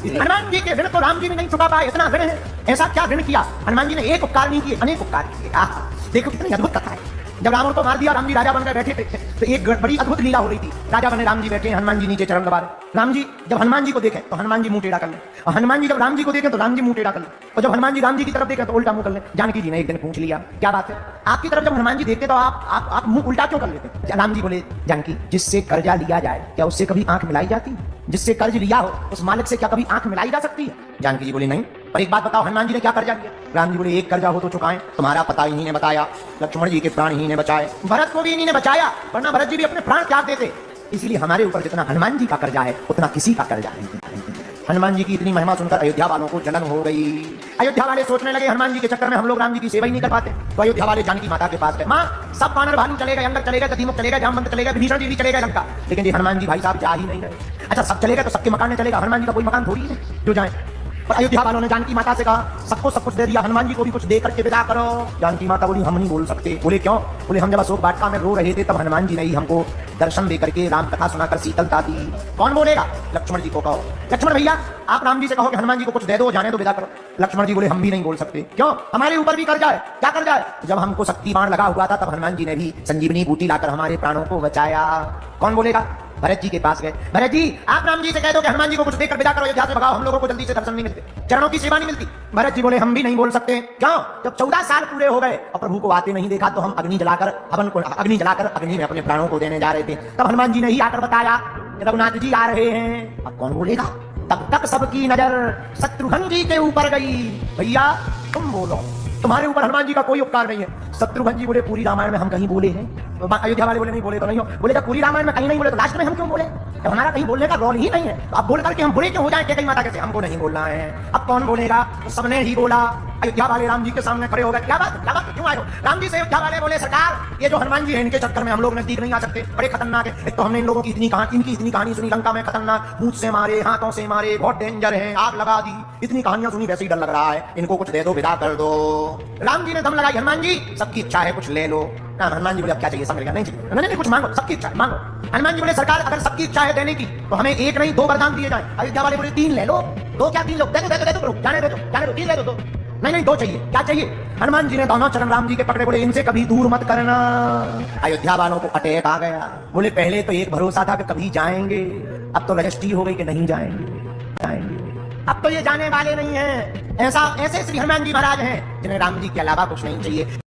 हनुमान जी के ऋण तो राम जी भी नहीं चुका पाए, इतना ऋण है। ऐसा क्या ऋण किया हनुमान जी ने? एक उपकार नहीं किए, अनेक उपकार किए। देखो कितनी अद्भुत कथा है। जब रावण को मार दिया, राम जी राजा बनकर बैठे थे, तो एक बड़ी अद्भुत लीला हो रही थी। राजा बने, राम जी बैठे, हनुमान जी नीचे चरण दबा रहे। राम जी जब हनुमान जी को देखें तो हनुमान जी मुंह टेढ़ा कर ले, और हनुमान जी जब राम जी को देखें तो राम जी मुंह टेढ़ा कर ले, और जब हनुमान जी राम जी की तरफ देखें तो उल्टा मुंह कर ले। जानकी जी ने एक दिन पूछ लिया, क्या बात है, आपकी तरफ जब हनुमान जी देखते तो आप मुंह उल्टा क्यों कर लेते? राम जी बोले, जानकी, जिससे कर्जा लिया जाए क्या उससे कभी आंख मिलाई जाती है? जिससे कर्ज लिया हो उस मालिक से क्या कभी आंख मिलाई जा सकती है? जानकी जी बोले, नहीं। पर एक बात बताओ, हनुमान जी ने क्या कर्जा लिया? राम जी बोले, एक कर्जा हो तो चुकाएं। तुम्हारा पता इन्हीं ने बताया, लक्ष्मण जी के प्राण इन्हीं ने बचाए, भरत को भी इन्हीं ने बचाया, वरना भरत जी भी अपने प्राण त्याग देते। इसलिए हमारे ऊपर जितना हनुमान जी का कर्जा है उतना किसी का कर्जा नहीं। हनुमान जी की इतनी महिमा सुनकर अयोध्या वालों को जलन हो गई। अयोध्या वाले सोचने लगे, हनुमान जी के चक्कर में हम लोग राम जी की सेवा ही नहीं कर पाते। तो अयोध्या वाले जानकी माता के पास गए। माँ, सब वानर भालू चले गए, अंगद चले गए, दधिमुख चले गए, जामवंत चले गए, विभीषण जी भी चले गए लंका, लेकिन ये हनुमान जी भाई साहब जा ही नहीं रहे। अच्छा, सब चले गए तो सबके मकान में चलेगा, हनुमान जी का कोई मकान थोड़ी है जो जाए। पर अयोध्या वालों ने जानकी माता से कहा, सबको सब कुछ दे दिया, हनुमान जी को भी कुछ दे करके विदा करो। जानकी माता बोली, हम नहीं बोल सकते। बोले क्यों? बोले, हम जब अशोक वाटिका में रो रहे थे तब हनुमान जी ने ही हमको दर्शन दे करके राम कथा सुनाकर शीतलता दी। कौन बोलेगा? लक्ष्मण जी को कहो। लक्ष्मण भैया, आप राम जी से कहो कि हनुमान जी को कुछ दे दो, जाने दो, विदा करो। लक्ष्मण जी बोले, हम भी नहीं बोल सकते। क्यों? हमारे ऊपर भी कर्जा है। क्या कर्जा है? जब हमको शक्ति बाण लगा हुआ था तब हनुमान जी ने भी संजीवनी बूटी लाकर हमारे प्राणों को बचाया। कौन बोलेगा? भरत जी के पास गए। भरत जी, आप राम जी से कह दो कि हनुमान जी को कुछ देकर विदा करो, अयोध्या से भगाओ, हम लोगों को जल्दी से दर्शन नहीं मिलते, चरणों की सेवा नहीं मिलती। भरत जी बोले, हम भी नहीं बोल सकते। क्यों? जब 14 साल पूरे हो गए और प्रभु को आते नहीं देखा तो हम अग्नि जलाकर अग्नि में अपने प्राणों को देने जा रहे थे, तब हनुमान जी ने ही आकर बताया रघुनाथ जी आ रहे हैं। अब कौन बोलेगा? तब तक सबकी नजर शत्रुघ्न जी के ऊपर गई। भैया तुम बोलो, तुम्हारे ऊपर हनुमान जी का कोई उपकार नहीं है। शत्रुघ्न जी बोले, पूरी रामायण में हम कहीं बोले हैं? अयोध्या वाले बोले, नहीं बोले तो नहीं हो। बोले, जब पूरी रामायण में कहीं नहीं बोले तो लास्ट में हम क्यों बोले? जब हमारा कहीं बोलने का रोल ही नहीं है तो अब बोल करके हम बुरे क्यों हो जाए? कई माता कैसे? हमको नहीं बोलना है। अब कौन बोलेगा? तो सबने ही बोला। अयोध्या वाले राम जी के सामने खड़े हो गए। क्या बात क्यों आए हो? राम जी से अयोध्या वाले बोले, सरकार, ये जो हनुमान जी है इनके चक्कर में हम लोग नजदीक नहीं आ सकते, बड़े खतरनाक है। एक तो हमने इन लोगों की इतनी कहानी सुनी, लंका में खतरनाक, भूत से मारे, हाथों से मारे, बहुत डेंजर है, आग लगा दी, इतनी कहानियां सुनी, वैसे ही डर लग रहा है, इनको कुछ दे दो, विदा कर दो। राम जी ने दम लगाई, हनुमान जी सबकी इच्छा है, कुछ ले लो। हनुमान जी बोले, अब क्या चाहिए? सब मिल गया? नहीं चाहिए। नहीं, कुछ मांगो, सबकी इच्छा मांगो। हनुमान जी बोले, सरकार, अगर सबकी इच्छा है देने की तो हमें एक नहीं 2 वरदान दिए जाए। अयोध्या वाले बोले, 3 ले लो। 2 क्या 3 लो? दे दो, जाने दो, 3 ले दो। नहीं 2 चाहिए। क्या चाहिए? हनुमान जी ने दोनों चरण राम जी के पकड़े, बोले, इनसे कभी दूर मत करना। अयोध्या वालों को अटैक आ गया। बोले, पहले तो एक भरोसा था कि कभी जाएंगे, अब तो रजिस्ट्री हो गई कि नहीं जाएंगे। अब तो ये जाने वाले नहीं है। ऐसे श्री हनुमान जी महाराज हैं जिन्हें राम जी के अलावा कुछ नहीं चाहिए।